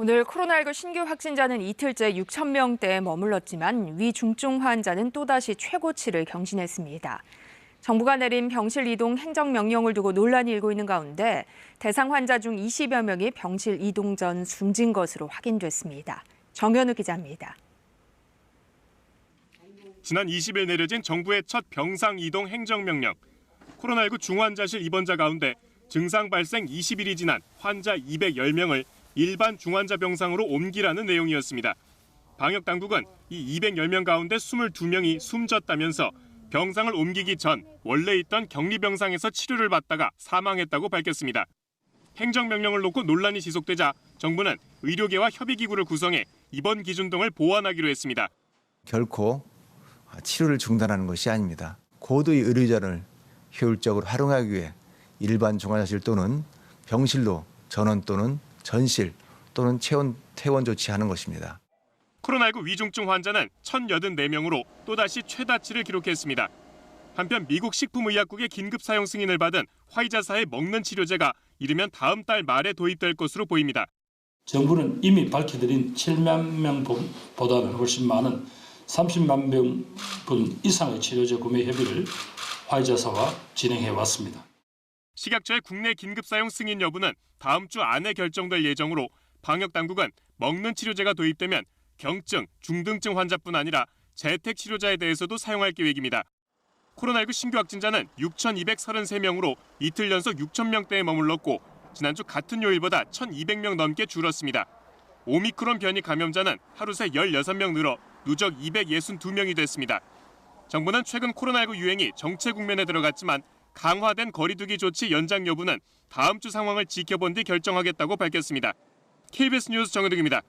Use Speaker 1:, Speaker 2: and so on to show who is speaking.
Speaker 1: 오늘 코로나19 신규 확진자는 이틀째 6천 명대에 머물렀지만 위중증 환자는 또다시 최고치를 경신했습니다. 정부가 내린 병실 이동 행정명령을 두고 논란이 일고 있는 가운데 대상 환자 중 20여 명이 병실 이동 전 숨진 것으로 확인됐습니다. 정현우 기자입니다.
Speaker 2: 지난 20일 내려진 정부의 첫 병상 이동 행정명령. 코로나19 중환자실 입원자 가운데 증상 발생 20일이 지난 환자 210명을 일반 중환자 병상으로 옮기라는 내용이었습니다. 방역당국은 이 210명 가운데 22명이 숨졌다면서 병상을 옮기기 전 원래 있던 격리병상에서 치료를 받다가 사망했다고 밝혔습니다. 행정명령을 놓고 논란이 지속되자 정부는 의료계와 협의기구를 구성해 입원 기준 등을 보완하기로 했습니다.
Speaker 3: 결코 치료를 중단하는 것이 아닙니다. 고도의 의료자를 효율적으로 활용하기 위해 일반 중환자실 또는 병실로 전원 또는 전실 또는 퇴원 조치하는 것입니다.
Speaker 2: 코로나19 위중증 환자는 1,084명으로 또다시 최다치를 기록했습니다. 한편 미국 식품의약국의 긴급 사용 승인을 받은 화이자사의 먹는 치료제가 이르면 다음 달 말에 도입될 것으로 보입니다.
Speaker 4: 정부는 이미 밝혀드린 7만 명보다는 훨씬 많은 30만 명분 이상의 치료제 구매 협의를 화이자사와 진행해 왔습니다.
Speaker 2: 식약처의 국내 긴급 사용 승인 여부는 다음 주 안에 결정될 예정으로 방역당국은 먹는 치료제가 도입되면 경증, 중등증 환자뿐 아니라 재택 치료자에 대해서도 사용할 계획입니다. 코로나19 신규 확진자는 6,233명으로 이틀 연속 6,000명대에 머물렀고 지난주 같은 요일보다 1,200명 넘게 줄었습니다. 오미크론 변이 감염자는 하루 새 16명 늘어 누적 262명이 됐습니다. 정부는 최근 코로나19 유행이 정체 국면에 들어갔지만 강화된 거리두기 조치 연장 여부는 다음 주 상황을 지켜본 뒤 결정하겠다고 밝혔습니다. KBS 뉴스 정현욱입니다.